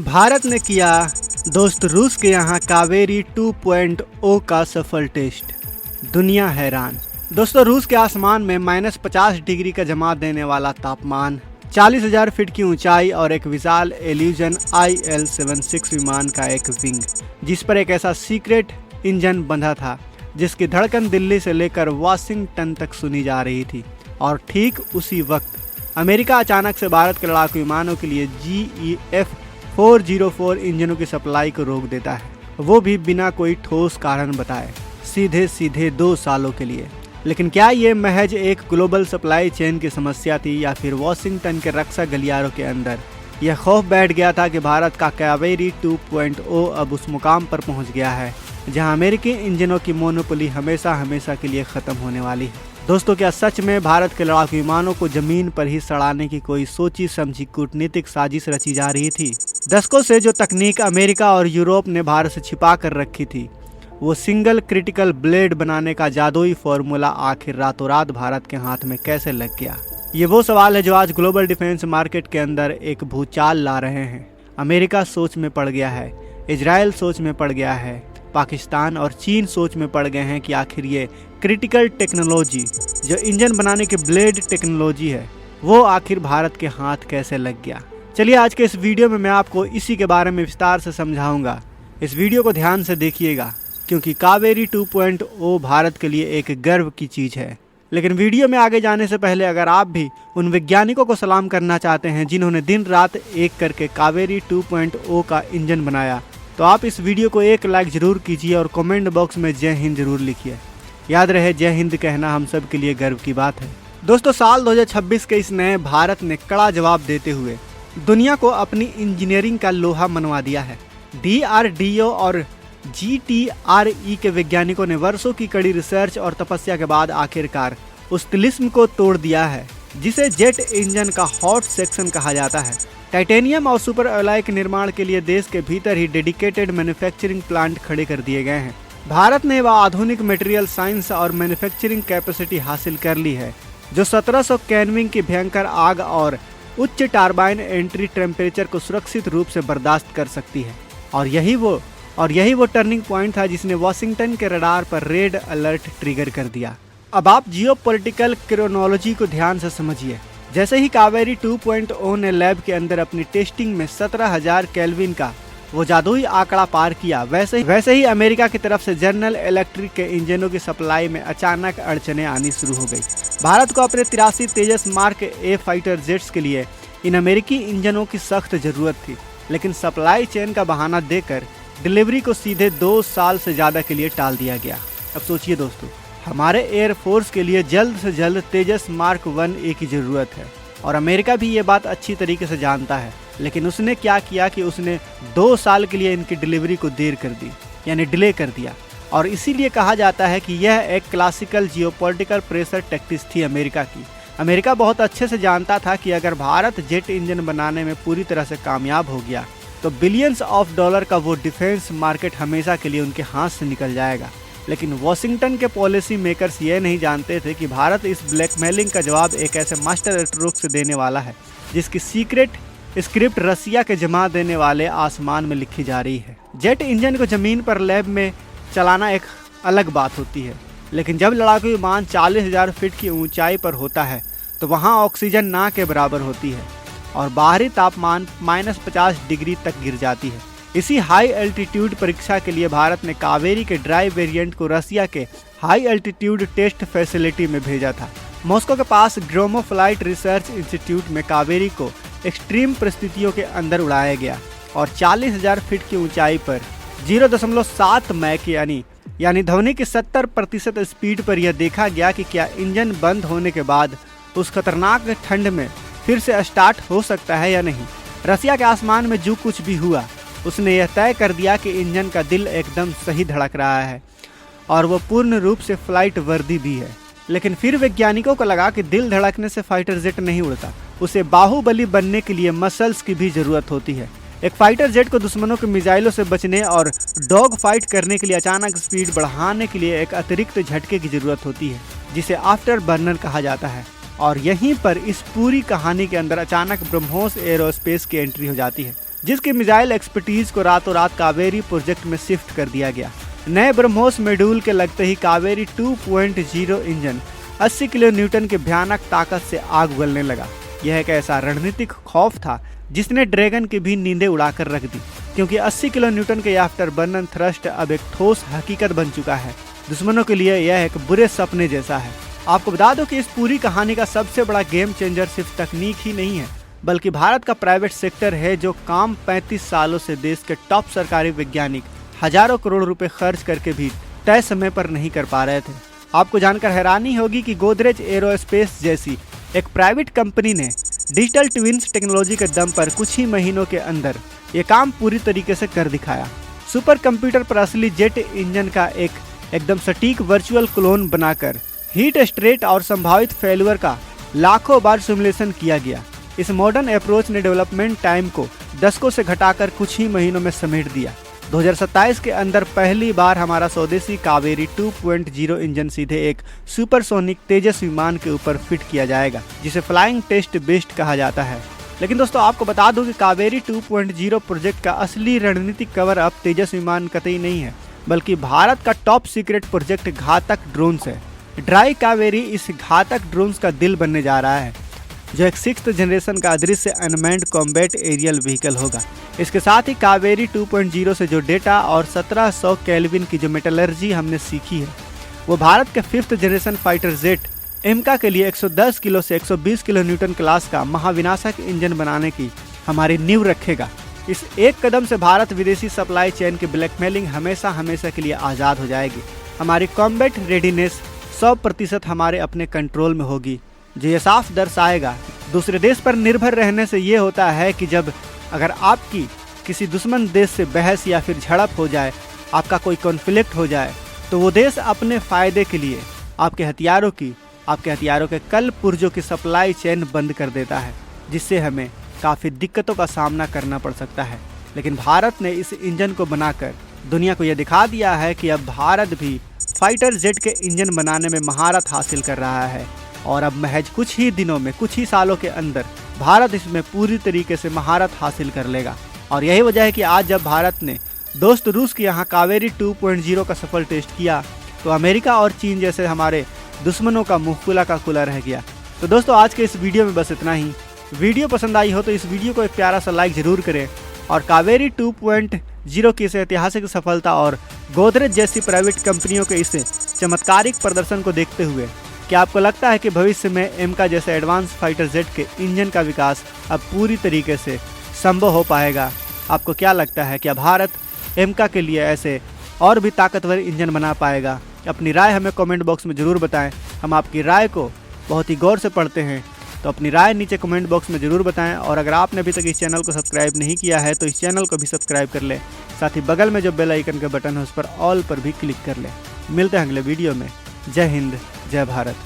भारत ने किया दोस्त रूस के यहाँ कावेरी 2.0 का सफल टेस्ट। दुनिया हैरान। दोस्तों, रूस के आसमान में -50 डिग्री का जमा देने वाला तापमान, 40,000 फीट की ऊंचाई और एक विशाल इल्यूजन IL-76 विमान का एक विंग, जिस पर एक ऐसा सीक्रेट इंजन बंधा था जिसकी धड़कन दिल्ली से लेकर वाशिंगटन तक सुनी जा रही थी। और ठीक उसी वक्त अमेरिका अचानक से भारत के लड़ाकू विमानों के लिए GEF 404 इंजनों की सप्लाई को रोक देता है, वो भी बिना कोई ठोस कारण बताए, सीधे 2 सालों के लिए। लेकिन क्या ये महज एक ग्लोबल सप्लाई चेन की समस्या थी या फिर वॉशिंगटन के रक्षा गलियारों के अंदर यह खौफ बैठ गया था कि भारत का कावेरी 2.0 अब उस मुकाम पर पहुंच गया है जहां अमेरिकी इंजनों की मोनोपोली हमेशा के लिए खत्म होने वाली है। दोस्तों, क्या सच में भारत के लड़ाकू विमानों को जमीन पर ही सड़ाने की कोई सोची समझी कूटनीतिक साजिश रची जा रही थी? दशकों से जो तकनीक अमेरिका और यूरोप ने भारत से छिपा कर रखी थी, वो सिंगल क्रिटिकल ब्लेड बनाने का जादुई फॉर्मूला आखिर रातों रात भारत के हाथ में कैसे लग गया? ये वो सवाल है जो आज ग्लोबल डिफेंस मार्केट के अंदर एक भूचाल ला रहे हैं। अमेरिका सोच में पड़ गया है, इजराइल सोच में पड़ गया है, पाकिस्तान और चीन सोच में पड़ गए हैं कि आखिर ये क्रिटिकल टेक्नोलॉजी जो इंजन बनाने की ब्लेड टेक्नोलॉजी है, वो आखिर भारत के हाथ कैसे लग गया। चलिए, आज के इस वीडियो में मैं आपको इसी के बारे में विस्तार से समझाऊंगा। इस वीडियो को ध्यान से देखिएगा क्योंकि कावेरी 2.0 भारत के लिए एक गर्व की चीज़ है। लेकिन वीडियो में आगे जाने से पहले अगर आप भी उन वैज्ञानिकों को सलाम करना चाहते हैं जिन्होंने दिन रात एक करके कावेरी 2.0 का इंजन बनाया, तो आप इस वीडियो को एक लाइक जरूर कीजिए और कमेंट बॉक्स में जय हिंद जरूर लिखिए। याद रहे, जय हिंद कहना हम सब के लिए गर्व की बात है। दोस्तों, साल 2026 के इस नए भारत ने कड़ा जवाब देते हुए दुनिया को अपनी इंजीनियरिंग का लोहा मनवा दिया है। DRDO और GTRE के वैज्ञानिकों ने वर्षों की कड़ी रिसर्च और तपस्या के बाद आखिरकार उस तिलिस्म को तोड़ दिया है जिसे जेट इंजन का हॉट सेक्शन कहा जाता है। टाइटेनियम और सुपर एलॉय के निर्माण के लिए देश के भीतर ही डेडिकेटेड मैन्युफैक्चरिंग प्लांट खड़े कर दिए गए हैं। भारत ने वह आधुनिक मटेरियल साइंस और मैन्युफैक्चरिंग कैपेसिटी हासिल कर ली है जो 1700 केल्विन की भयंकर आग और उच्च टरबाइन एंट्री टेम्परेचर को सुरक्षित रूप से बर्दाश्त कर सकती है। और यही वो टर्निंग पॉइंट था जिसने वॉशिंगटन के रडार पर रेड अलर्ट ट्रिगर कर दिया। अब आप जियोपॉलिटिकल क्रोनोलॉजी को ध्यान से समझिए। जैसे ही कावेरी 2.0 ने लैब के अंदर अपनी टेस्टिंग में 17,000 केल्विन का वो जादुई आंकड़ा पार किया, वैसे ही अमेरिका की तरफ से जनरल इलेक्ट्रिक के इंजनों की सप्लाई में अचानक अड़चने आनी शुरू हो गई। भारत को अपने 83 तेजस मार्क A फाइटर जेट्स के लिए इन अमेरिकी इंजनों की सख्त जरूरत थी, लेकिन सप्लाई चेन का बहाना देकर डिलीवरी को सीधे 2 साल से ज़्यादा के लिए टाल दिया गया। अब सोचिए दोस्तों, हमारे एयरफोर्स के लिए जल्द से जल्द तेजस मार्क 1A की ज़रूरत है और अमेरिका भी ये बात अच्छी तरीके से जानता है। लेकिन उसने क्या किया कि उसने 2 साल के लिए इनकी डिलीवरी को देर कर दी, यानी डिले कर दिया। और इसीलिए कहा जाता है कि यह एक क्लासिकल जियोपॉलिटिकल प्रेशर टैक्टिक्स थी अमेरिका की। अमेरिका बहुत अच्छे से जानता था कि अगर भारत जेट इंजन बनाने में पूरी तरह से कामयाब हो गया तो बिलियंस ऑफ डॉलर का वो डिफेंस मार्केट हमेशा के लिए उनके हाथ से निकल जाएगा। लेकिन वॉशिंगटन के पॉलिसी मेकर्स ये नहीं जानते थे कि भारत इस ब्लैकमेलिंग का जवाब एक ऐसे मास्टर स्ट्रोक से देने वाला है जिसकी सीक्रेट स्क्रिप्ट रसिया के जमा देने वाले आसमान में लिखी जा रही है। जेट इंजन को जमीन पर लैब में चलाना एक अलग बात होती है, लेकिन जब लड़ाकू विमान 40,000 फीट की ऊंचाई पर होता है तो वहां ऑक्सीजन ना के बराबर होती है और बाहरी तापमान -50 डिग्री तक गिर जाती है। इसी हाई एल्टीट्यूड परीक्षा के लिए भारत ने कावेरी के ड्राई वेरिएंट को रसिया के हाई एल्टीट्यूड टेस्ट फैसिलिटी में भेजा था। मॉस्को के पास ग्रोमो फ्लाइट रिसर्च इंस्टीट्यूट में कावेरी को एक्सट्रीम परिस्थितियों के अंदर उड़ाया गया और 40,000 फीट की ऊंचाई पर 0.7 मैक यानी ध्वनि की 70% स्पीड पर यह देखा गया कि क्या इंजन बंद होने के बाद उस खतरनाक ठंड में फिर से स्टार्ट हो सकता है या नहीं। रसिया के आसमान में जो कुछ भी हुआ, उसने यह तय कर दिया कि इंजन का दिल एकदम सही धड़क रहा है और वो पूर्ण रूप से फ्लाइट वर्दी भी है। लेकिन फिर वैज्ञानिकों को लगा कि दिल धड़कने से फाइटर जेट नहीं उड़ता, उसे बाहुबली बनने के लिए मसल्स की भी जरूरत होती है। एक फाइटर जेट को दुश्मनों के मिसाइलों से बचने और डॉग फाइट करने के लिए अचानक स्पीड बढ़ाने के लिए एक अतिरिक्त झटके की जरूरत होती है जिसे आफ्टर बर्नर कहा जाता है। और यहीं पर इस पूरी कहानी के अंदर अचानक ब्रह्मोस एरोस्पेस की एंट्री हो जाती है। जिसकी मिसाइल एक्सपर्टीज को रातों रात कावेरी प्रोजेक्ट में शिफ्ट कर दिया गया। नए ब्रह्मोस मॉड्यूल के लगते ही कावेरी 2.0 इंजन 80 किलो न्यूटन के भयानक ताकत से आग उगलने लगा। यह एक ऐसा रणनीतिक खौफ था जिसने ड्रैगन की भी नींदें उड़ाकर रख दी, क्योंकि 80 किलो न्यूटन के आफ्टर बर्नर थ्रस्ट अब एक ठोस हकीकत बन चुका है। दुश्मनों के लिए यह एक बुरे सपने जैसा है। आपको बता दो कि इस पूरी कहानी का सबसे बड़ा गेम चेंजर सिर्फ तकनीक ही नहीं है, बल्कि भारत का प्राइवेट सेक्टर है, जो काम 35 सालों से देश के टॉप सरकारी वैज्ञानिक हजारों करोड़ रुपए खर्च करके भी तय समय पर नहीं कर पा रहे थे। आपको जानकर हैरानी होगी कि गोदरेज एरोस्पेस जैसी एक प्राइवेट कंपनी ने डिजिटल ट्विन्स टेक्नोलॉजी के दम पर कुछ ही महीनों के अंदर ये काम पूरी तरीके से कर दिखाया। सुपर कंप्यूटर पर असली जेट इंजन का एकदम सटीक वर्चुअल क्लोन बनाकर हीट स्ट्रेट और संभावित फेल्यूर का लाखों बार सिमुलेशन किया गया। इस मॉडर्न अप्रोच ने डेवलपमेंट टाइम को दशकों से घटाकर कुछ ही महीनों में समेट दिया। 2027 के अंदर पहली बार हमारा स्वदेशी कावेरी 2.0 इंजन सीधे एक सुपरसोनिक तेजस विमान के ऊपर फिट किया जाएगा, जिसे फ्लाइंग टेस्ट बेस्ड कहा जाता है। लेकिन दोस्तों, आपको बता दूं कि कावेरी 2.0 प्रोजेक्ट का असली रणनीतिक कवर अब तेजस विमान कतई नहीं है, बल्कि भारत का टॉप सीक्रेट प्रोजेक्ट घातक ड्रोन्स है। ड्राई कावेरी इस घातक ड्रोन्स का दिल बनने जा रहा है, जो एक 6th जनरेशन का अदृश्य अनमैन्ड कॉम्बैट एरियल व्हीकल होगा। इसके साथ ही कावेरी 2.0 से जो डेटा और 1700 केल्विन की जो मेटलर्जी हमने सीखी है, वो भारत के 5th जनरेशन फाइटर जेट एमका के लिए 110 किलो से 120 किलो न्यूटन क्लास का महाविनाशक इंजन बनाने की हमारी नींव रखेगा। इस एक कदम से भारत विदेशी सप्लाई चेन की ब्लैकमेलिंग हमेशा के लिए आज़ाद हो जाएगी। हमारी कॉम्बैट रेडीनेस 100% हमारे अपने कंट्रोल में होगी, जो ये साफ दर्शाएगा दूसरे देश पर निर्भर रहने से ये होता है कि जब अगर आपकी किसी दुश्मन देश से बहस या फिर झड़प हो जाए, आपका कोई कॉन्फ्लिक्ट हो जाए, तो वो देश अपने फ़ायदे के लिए आपके हथियारों के कल पुर्जों की सप्लाई चेन बंद कर देता है, जिससे हमें काफ़ी दिक्कतों का सामना करना पड़ सकता है। लेकिन भारत ने इस इंजन को बनाकर दुनिया को यह दिखा दिया है कि अब भारत भी फाइटर जेट के इंजन बनाने में महारत हासिल कर रहा है, और अब महज कुछ ही दिनों में, कुछ ही सालों के अंदर भारत इसमें पूरी तरीके से महारत हासिल कर लेगा। और यही वजह है कि आज जब भारत ने दोस्त रूस के यहाँ कावेरी 2.0 का सफल टेस्ट किया, तो अमेरिका और चीन जैसे हमारे दुश्मनों का मुँह खुला का खुला रह गया। तो दोस्तों, आज के इस वीडियो में बस इतना ही। वीडियो पसंद आई हो तो इस वीडियो को एक प्यारा सा लाइक ज़रूर करें, और कावेरी 2.0 की इस ऐतिहासिक सफलता और गोदरेज जैसी प्राइवेट कंपनियों के इस चमत्कारिक प्रदर्शन को देखते हुए क्या आपको लगता है कि भविष्य में एमका जैसे एडवांस फाइटर जेट के इंजन का विकास अब पूरी तरीके से संभव हो पाएगा? आपको क्या लगता है, क्या भारत एमका के लिए ऐसे और भी ताकतवर इंजन बना पाएगा? अपनी राय हमें कमेंट बॉक्स में ज़रूर बताएं। हम आपकी राय को बहुत ही गौर से पढ़ते हैं, तो अपनी राय नीचे कमेंट बॉक्स में ज़रूर बताएं। और अगर आपने अभी तक इस चैनल को सब्सक्राइब नहीं किया है तो इस चैनल को भी सब्सक्राइब कर लें। साथ ही बगल में जो बेल आइकन का बटन है उस पर ऑल पर भी क्लिक कर लें। मिलते हैं अगले वीडियो में। जय हिंद, जय भारत।